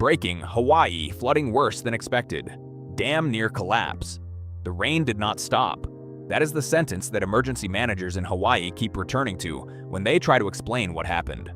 Breaking, Hawaii flooding worse than expected. Dam near collapse. The rain did not stop. That is the sentence that emergency managers in Hawaii keep returning to when they try to explain what happened.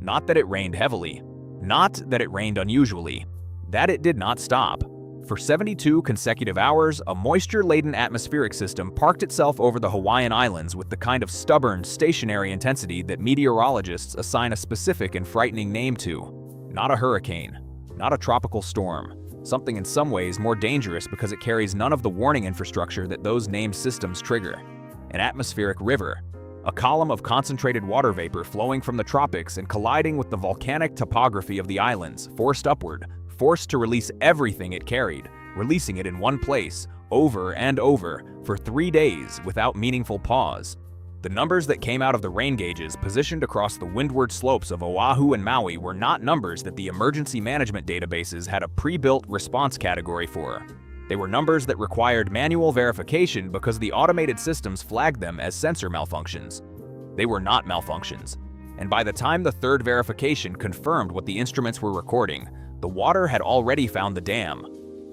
Not that it rained heavily. Not that it rained unusually. That it did not stop. For 72 consecutive hours, a moisture-laden atmospheric system parked itself over the Hawaiian Islands with the kind of stubborn, stationary intensity that meteorologists assign a specific and frightening name to. Not a hurricane. Not a tropical storm. Something in some ways more dangerous because it carries none of the warning infrastructure that those named systems trigger. An atmospheric river. A column of concentrated water vapor flowing from the tropics and colliding with the volcanic topography of the islands, forced upward, forced to release everything it carried, releasing it in one place, over and over, for 3 days without meaningful pause. The numbers that came out of the rain gauges positioned across the windward slopes of Oahu and Maui were not numbers that the emergency management databases had a pre-built response category for. They were numbers that required manual verification because the automated systems flagged them as sensor malfunctions. They were not malfunctions. And by the time the third verification confirmed what the instruments were recording, the water had already found the dam.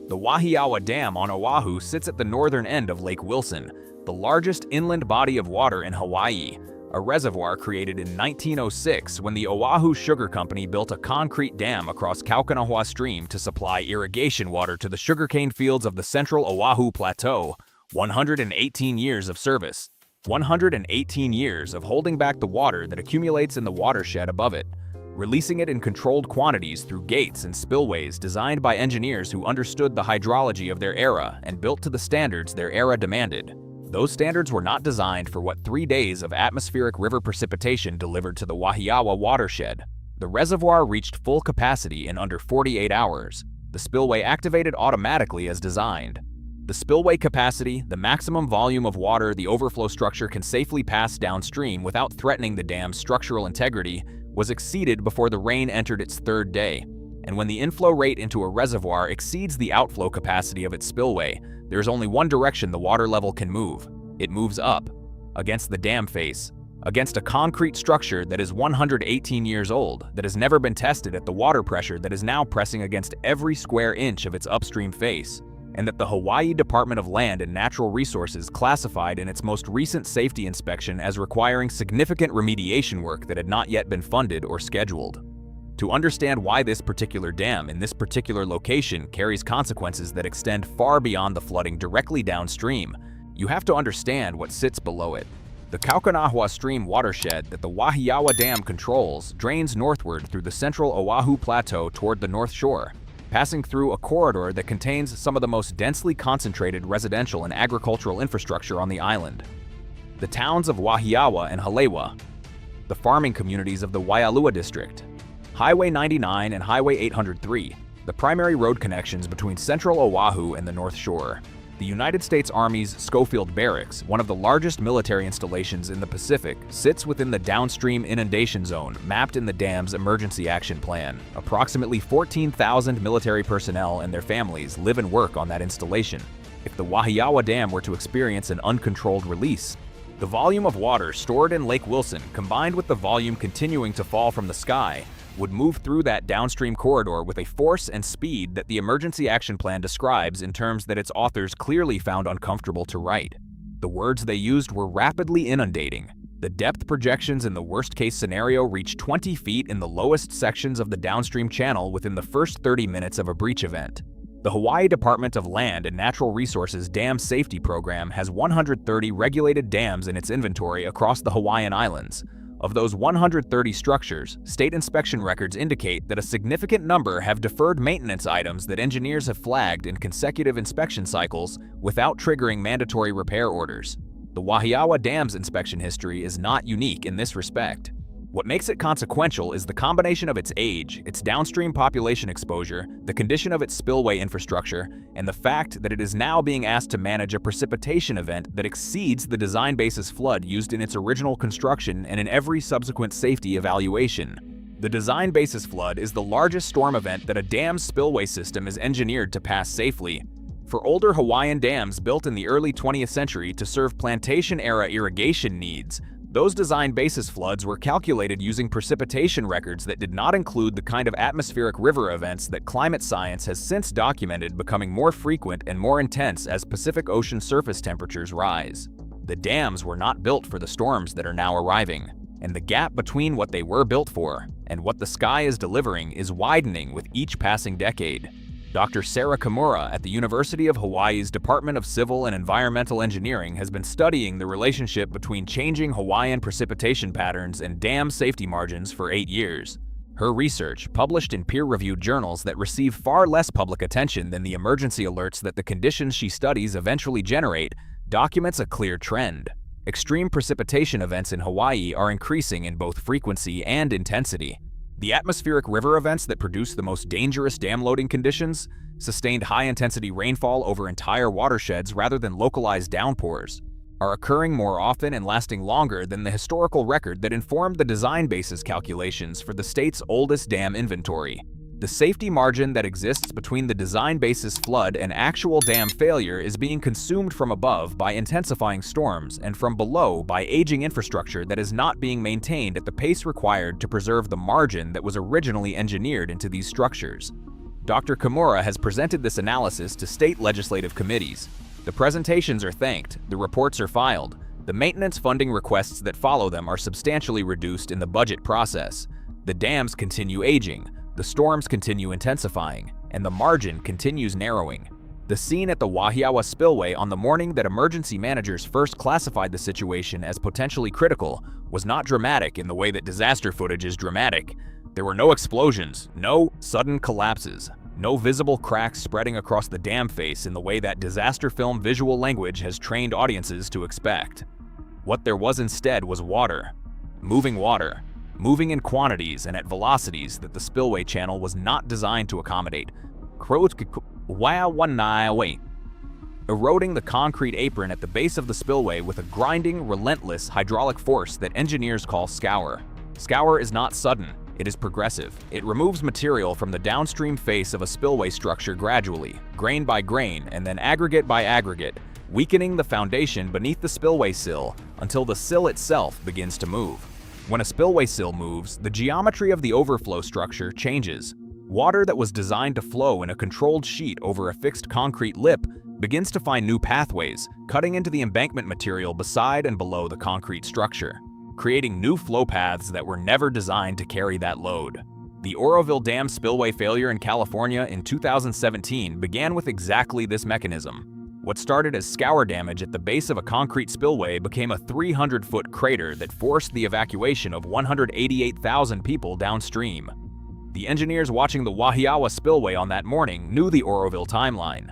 The Wahiawa Dam on Oahu sits at the northern end of Lake Wilson, the largest inland body of water in Hawaii, a reservoir created in 1906 when the Oahu Sugar Company built a concrete dam across Kaukanahua Stream to supply irrigation water to the sugarcane fields of the central Oahu Plateau. 118 years of service. 118 years of holding back the water that accumulates in the watershed above it, releasing it in controlled quantities through gates and spillways designed by engineers who understood the hydrology of their era and built to the standards their era demanded. Those standards were not designed for what 3 days of atmospheric river precipitation delivered to the Wahiawa watershed. The reservoir reached full capacity in under 48 hours. The spillway activated automatically as designed. The spillway capacity, the maximum volume of water the overflow structure can safely pass downstream without threatening the dam's structural integrity, was exceeded before the rain entered its third day. And when the inflow rate into a reservoir exceeds the outflow capacity of its spillway, there is only one direction the water level can move. It moves up, against the dam face, against a concrete structure that is 118 years old, that has never been tested at the water pressure that is now pressing against every square inch of its upstream face, and that the Hawaii Department of Land and Natural Resources classified in its most recent safety inspection as requiring significant remediation work that had not yet been funded or scheduled. To understand why this particular dam in this particular location carries consequences that extend far beyond the flooding directly downstream, you have to understand what sits below it. The Kaukanahua Stream watershed that the Wahiawa Dam controls drains northward through the central Oahu Plateau toward the North Shore, passing through a corridor that contains some of the most densely concentrated residential and agricultural infrastructure on the island. The towns of Wahiawa and Halewa, the farming communities of the Waialua district, Highway 99 and Highway 803, the primary road connections between central Oahu and the North Shore. The United States Army's Schofield Barracks, one of the largest military installations in the Pacific, sits within the downstream inundation zone mapped in the dam's emergency action plan. Approximately 14,000 military personnel and their families live and work on that installation. If the Wahiawa Dam were to experience an uncontrolled release, the volume of water stored in Lake Wilson, combined with the volume continuing to fall from the sky, would move through that downstream corridor with a force and speed that the emergency action plan describes in terms that its authors clearly found uncomfortable to write. The words they used were rapidly inundating. The depth projections in the worst-case scenario reach 20 feet in the lowest sections of the downstream channel within the first 30 minutes of a breach event. The Hawaii Department of Land and Natural Resources Dam Safety Program has 130 regulated dams in its inventory across the Hawaiian Islands. Of those 130 structures, state inspection records indicate that a significant number have deferred maintenance items that engineers have flagged in consecutive inspection cycles without triggering mandatory repair orders. The Wahiawa Dam's inspection history is not unique in this respect. What makes it consequential is the combination of its age, its downstream population exposure, the condition of its spillway infrastructure, and the fact that it is now being asked to manage a precipitation event that exceeds the design basis flood used in its original construction and in every subsequent safety evaluation. The design basis flood is the largest storm event that a dam's spillway system is engineered to pass safely. For older Hawaiian dams built in the early 20th century to serve plantation-era irrigation needs, Those design basis floods were calculated using precipitation records that did not include the kind of atmospheric river events that climate science has since documented becoming more frequent and more intense as Pacific Ocean surface temperatures rise. The dams were not built for the storms that are now arriving, and the gap between what they were built for and what the sky is delivering is widening with each passing decade. Dr. Sarah Kimura at the University of Hawaii's Department of Civil and Environmental Engineering has been studying the relationship between changing Hawaiian precipitation patterns and dam safety margins for 8 years. Her research, published in peer-reviewed journals that receive far less public attention than the emergency alerts that the conditions she studies eventually generate, documents a clear trend. Extreme precipitation events in Hawaii are increasing in both frequency and intensity. The atmospheric river events that produce the most dangerous dam loading conditions, sustained high-intensity rainfall over entire watersheds rather than localized downpours, are occurring more often and lasting longer than the historical record that informed the design basis calculations for the state's oldest dam inventory. The safety margin that exists between the design basis flood and actual dam failure is being consumed from above by intensifying storms and from below by aging infrastructure that is not being maintained at the pace required to preserve the margin that was originally engineered into these structures. Dr. Kimura has presented this analysis to state legislative committees. The presentations are thanked, the reports are filed, the maintenance funding requests that follow them are substantially reduced in the budget process. The dams continue aging, the storms continue intensifying, and the margin continues narrowing. The scene at the Wahiawa spillway on the morning that emergency managers first classified the situation as potentially critical was not dramatic in the way that disaster footage is dramatic. There were no explosions, no sudden collapses, no visible cracks spreading across the dam face in the way that disaster film visual language has trained audiences to expect. What there was instead was water, moving in quantities and at velocities that the spillway channel was not designed to accommodate, eroding the concrete apron at the base of the spillway with a grinding, relentless hydraulic force that engineers call scour. Scour is not sudden, it is progressive. It removes material from the downstream face of a spillway structure gradually, grain by grain, and then aggregate by aggregate, weakening the foundation beneath the spillway sill until the sill itself begins to move. When a spillway sill moves, the geometry of the overflow structure changes. Water that was designed to flow in a controlled sheet over a fixed concrete lip begins to find new pathways, cutting into the embankment material beside and below the concrete structure, creating new flow paths that were never designed to carry that load. The Oroville Dam spillway failure in California in 2017 began with exactly this mechanism. What started as scour damage at the base of a concrete spillway became a 300-foot crater that forced the evacuation of 188,000 people downstream. The engineers watching the Wahiawa spillway on that morning knew the Oroville timeline.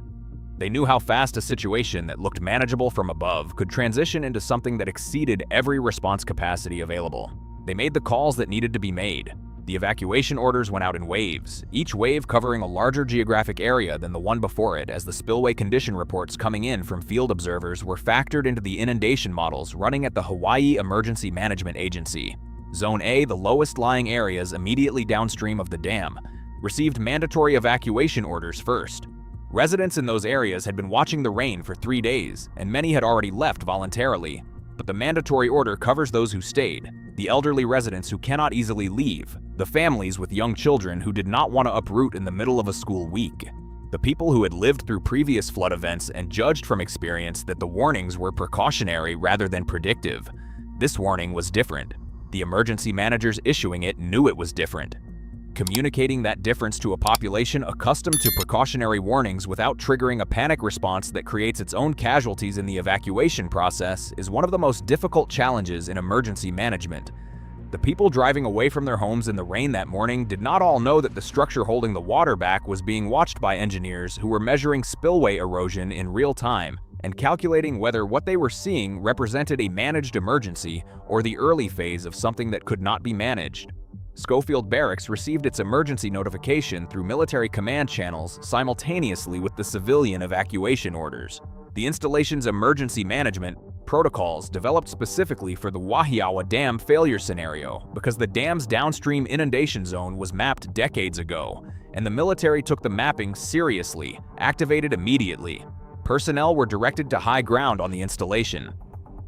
They knew how fast a situation that looked manageable from above could transition into something that exceeded every response capacity available. They made the calls that needed to be made. The evacuation orders went out in waves, each wave covering a larger geographic area than the one before it, as the spillway condition reports coming in from field observers were factored into the inundation models running at the Hawaii Emergency Management Agency. Zone A, the lowest lying areas immediately downstream of the dam, received mandatory evacuation orders first. Residents in those areas had been watching the rain for 3 days, and many had already left voluntarily. But the mandatory order covers those who stayed, the elderly residents who cannot easily leave, the families with young children who did not want to uproot in the middle of a school week, the people who had lived through previous flood events and judged from experience that the warnings were precautionary rather than predictive. This warning was different. The emergency managers issuing it knew it was different. Communicating that difference to a population accustomed to precautionary warnings without triggering a panic response that creates its own casualties in the evacuation process is one of the most difficult challenges in emergency management. The people driving away from their homes in the rain that morning did not all know that the structure holding the water back was being watched by engineers who were measuring spillway erosion in real time and calculating whether what they were seeing represented a managed emergency or the early phase of something that could not be managed. Schofield Barracks received its emergency notification through military command channels simultaneously with the civilian evacuation orders. The installation's emergency management protocols developed specifically for the Wahiawa Dam failure scenario because the dam's downstream inundation zone was mapped decades ago, and the military took the mapping seriously, activated immediately. Personnel were directed to high ground on the installation.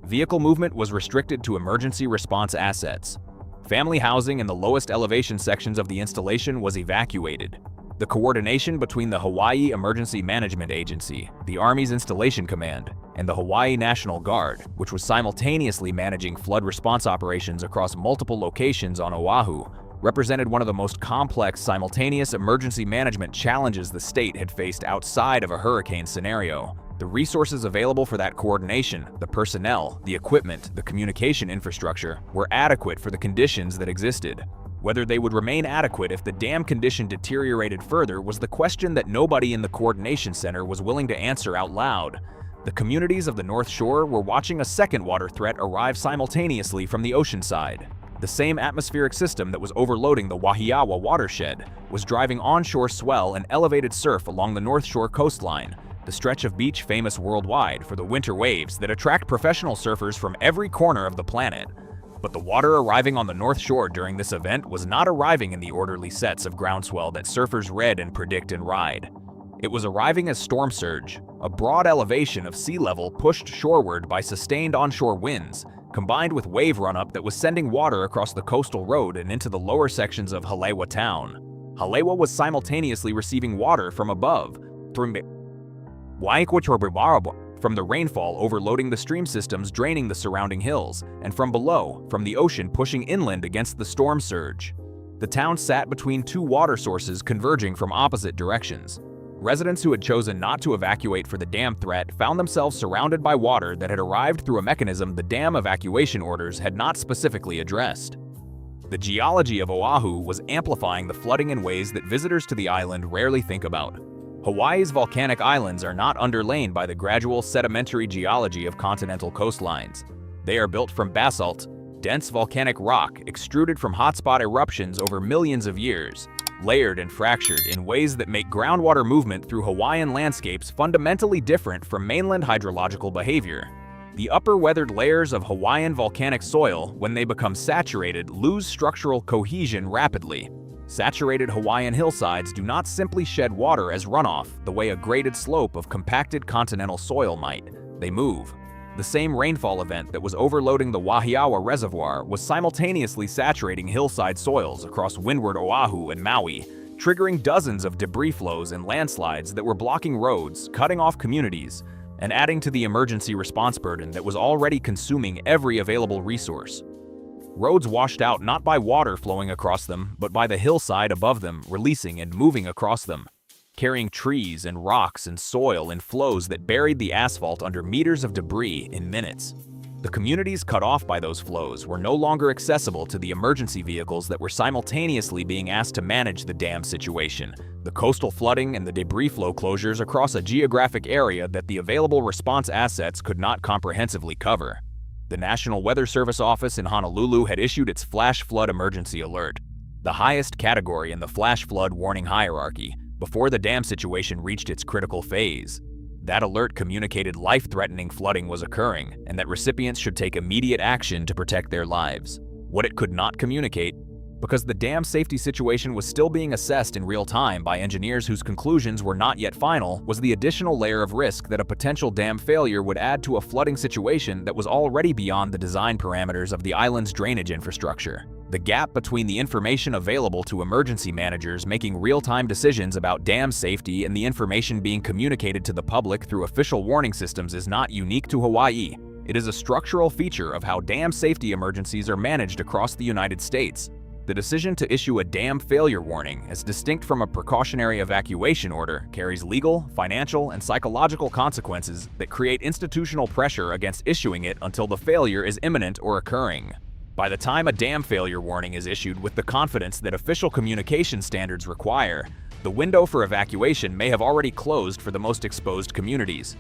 Vehicle movement was restricted to emergency response assets. Family housing in the lowest elevation sections of the installation was evacuated. The coordination between the Hawaii Emergency Management Agency, the Army's Installation Command, and the Hawaii National Guard, which was simultaneously managing flood response operations across multiple locations on Oahu, represented one of the most complex simultaneous emergency management challenges the state had faced outside of a hurricane scenario. The resources available for that coordination, the personnel, the equipment, the communication infrastructure, were adequate for the conditions that existed. Whether they would remain adequate if the dam condition deteriorated further was the question that nobody in the coordination center was willing to answer out loud. The communities of the North Shore were watching a second water threat arrive simultaneously from the ocean side. The same atmospheric system that was overloading the Wahiawa watershed was driving onshore swell and elevated surf along the North Shore coastline, the stretch of beach famous worldwide for the winter waves that attract professional surfers from every corner of the planet. But the water arriving on the North Shore during this event was not arriving in the orderly sets of groundswell that surfers read and predict and ride. It was arriving as storm surge, a broad elevation of sea level pushed shoreward by sustained onshore winds, combined with wave run-up that was sending water across the coastal road and into the lower sections of Halewa town. Halewa was simultaneously receiving water from above, from the rainfall overloading the stream systems draining the surrounding hills, and from below, from the ocean pushing inland against the storm surge. The town sat between two water sources converging from opposite directions. Residents who had chosen not to evacuate for the dam threat found themselves surrounded by water that had arrived through a mechanism the dam evacuation orders had not specifically addressed. The geology of Oahu was amplifying the flooding in ways that visitors to the island rarely think about. Hawaii's volcanic islands are not underlain by the gradual sedimentary geology of continental coastlines. They are built from basalt, dense volcanic rock extruded from hotspot eruptions over millions of years, layered and fractured in ways that make groundwater movement through Hawaiian landscapes fundamentally different from mainland hydrological behavior. The upper weathered layers of Hawaiian volcanic soil, when they become saturated, lose structural cohesion rapidly. Saturated Hawaiian hillsides do not simply shed water as runoff the way a graded slope of compacted continental soil might. They move. The same rainfall event that was overloading the Wahiawa Reservoir was simultaneously saturating hillside soils across windward Oahu and Maui, triggering dozens of debris flows and landslides that were blocking roads, cutting off communities, and adding to the emergency response burden that was already consuming every available resource. Roads washed out not by water flowing across them, but by the hillside above them releasing and moving across them, carrying trees and rocks and soil in flows that buried the asphalt under meters of debris in minutes. The communities cut off by those flows were no longer accessible to the emergency vehicles that were simultaneously being asked to manage the dam situation, the coastal flooding and the debris flow closures across a geographic area that the available response assets could not comprehensively cover. The National Weather Service office in Honolulu had issued its flash flood emergency alert, the highest category in the flash flood warning hierarchy, before the dam situation reached its critical phase. That alert communicated life-threatening flooding was occurring and that recipients should take immediate action to protect their lives. What it could not communicate, because the dam safety situation was still being assessed in real time by engineers whose conclusions were not yet final, was the additional layer of risk that a potential dam failure would add to a flooding situation that was already beyond the design parameters of the island's drainage infrastructure. The gap between the information available to emergency managers making real-time decisions about dam safety and the information being communicated to the public through official warning systems is not unique to Hawaii. It is a structural feature of how dam safety emergencies are managed across the United States. The decision to issue a dam failure warning, as distinct from a precautionary evacuation order, carries legal, financial, and psychological consequences that create institutional pressure against issuing it until the failure is imminent or occurring. By the time a dam failure warning is issued with the confidence that official communication standards require, the window for evacuation may have already closed for the most exposed communities.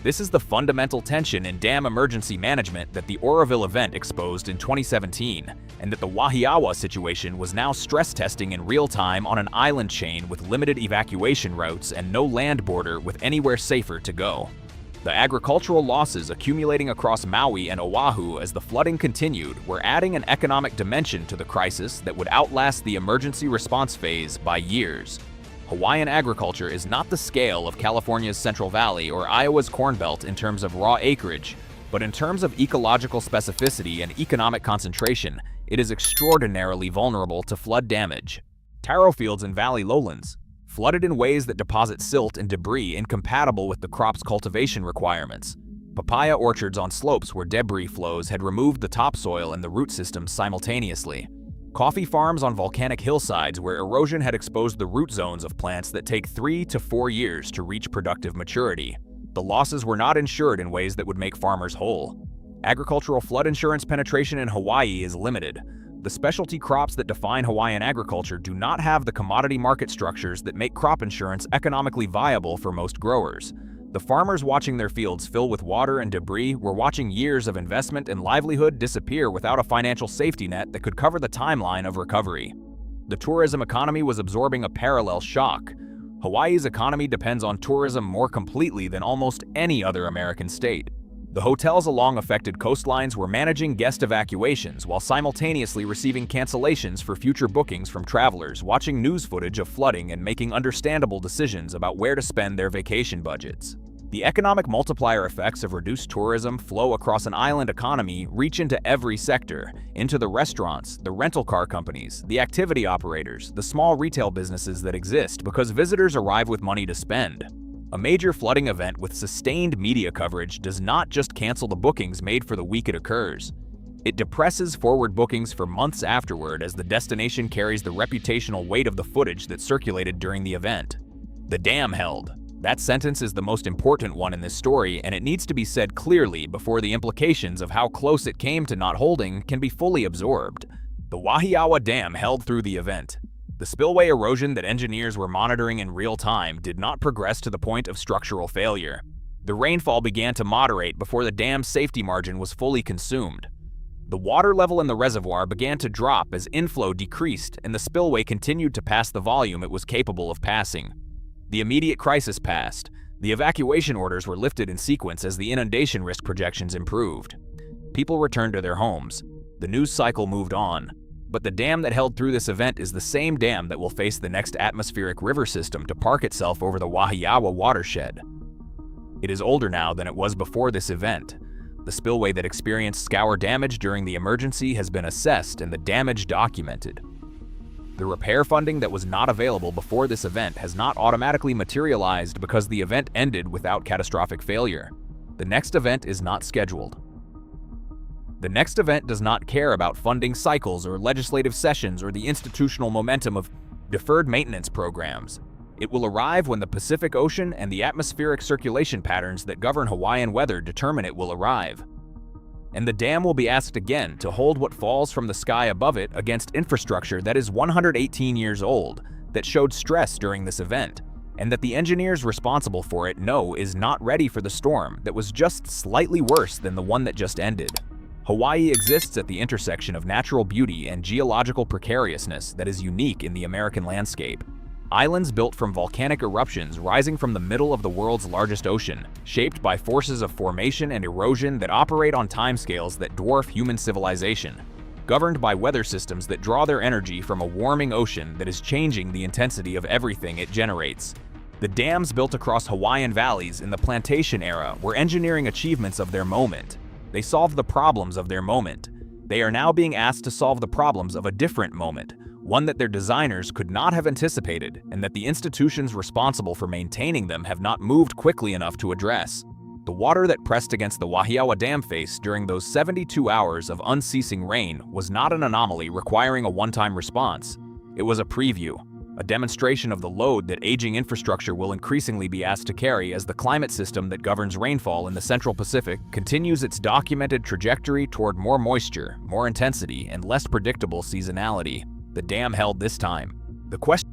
This is the fundamental tension in dam emergency management that the Oroville event exposed in 2017, and that the Wahiawa situation was now stress testing in real time on an island chain with limited evacuation routes and no land border with anywhere safer to go. The agricultural losses accumulating across Maui and Oahu as the flooding continued were adding an economic dimension to the crisis that would outlast the emergency response phase by years. Hawaiian agriculture is not the scale of California's Central Valley or Iowa's Corn Belt in terms of raw acreage, But in terms of ecological specificity and economic concentration, it is extraordinarily vulnerable to flood damage. Taro fields and valley lowlands, flooded in ways that deposit silt and debris incompatible with the crop's cultivation requirements. Papaya orchards on slopes where debris flows had removed the topsoil and the root systems simultaneously. Coffee farms on volcanic hillsides where erosion had exposed the root zones of plants that take 3 to 4 years to reach productive maturity. The losses were not insured in ways that would make farmers whole. Agricultural flood insurance penetration in Hawaii is limited. The specialty crops that define Hawaiian agriculture do not have the commodity market structures that make crop insurance economically viable for most growers. The farmers watching their fields fill with water and debris were watching years of investment and livelihood disappear without a financial safety net that could cover the timeline of recovery. The tourism economy was absorbing a parallel shock. Hawaii's economy depends on tourism more completely than almost any other American state. The hotels along affected coastlines were managing guest evacuations while simultaneously receiving cancellations for future bookings from travelers watching news footage of flooding and making understandable decisions about where to spend their vacation budgets. The economic multiplier effects of reduced tourism flow across an island economy reach into every sector, into the restaurants, the rental car companies, the activity operators, the small retail businesses that exist because visitors arrive with money to spend. A major flooding event with sustained media coverage does not just cancel the bookings made for the week it occurs. It depresses forward bookings for months afterward as the destination carries the reputational weight of the footage that circulated during the event. The dam held. That sentence is the most important one in this story, and it needs to be said clearly before the implications of how close it came to not holding can be fully absorbed. The Wahiawa Dam held through the event. The spillway erosion that engineers were monitoring in real time did not progress to the point of structural failure. The rainfall began to moderate before the dam's safety margin was fully consumed. The water level in the reservoir began to drop as inflow decreased and the spillway continued to pass the volume it was capable of passing. The immediate crisis passed. The evacuation orders were lifted in sequence as the inundation risk projections improved. People returned to their homes. The news cycle moved on. But the dam that held through this event is the same dam that will face the next atmospheric river system to park itself over the Wahiawa watershed. It is older now than it was before this event. The spillway that experienced scour damage during the emergency has been assessed and the damage documented. The repair funding that was not available before this event has not automatically materialized because the event ended without catastrophic failure. The next event is not scheduled. The next event does not care about funding cycles or legislative sessions or the institutional momentum of deferred maintenance programs. It will arrive when the Pacific Ocean and the atmospheric circulation patterns that govern Hawaiian weather determine it will arrive. And the dam will be asked again to hold what falls from the sky above it against infrastructure that is 118 years old, that showed stress during this event, and that the engineers responsible for it know is not ready for the storm that was just slightly worse than the one that just ended. Hawaii exists at the intersection of natural beauty and geological precariousness that is unique in the American landscape. Islands built from volcanic eruptions rising from the middle of the world's largest ocean, shaped by forces of formation and erosion that operate on timescales that dwarf human civilization, governed by weather systems that draw their energy from a warming ocean that is changing the intensity of everything it generates. The dams built across Hawaiian valleys in the plantation era were engineering achievements of their moment. They solved the problems of their moment. They are now being asked to solve the problems of a different moment, one that their designers could not have anticipated and that the institutions responsible for maintaining them have not moved quickly enough to address. The water that pressed against the Wahiawa Dam face during those 72 hours of unceasing rain was not an anomaly requiring a one-time response. It was a preview, a demonstration of the load that aging infrastructure will increasingly be asked to carry as the climate system that governs rainfall in the Central Pacific continues its documented trajectory toward more moisture, more intensity, and less predictable seasonality. The dam held this time. The question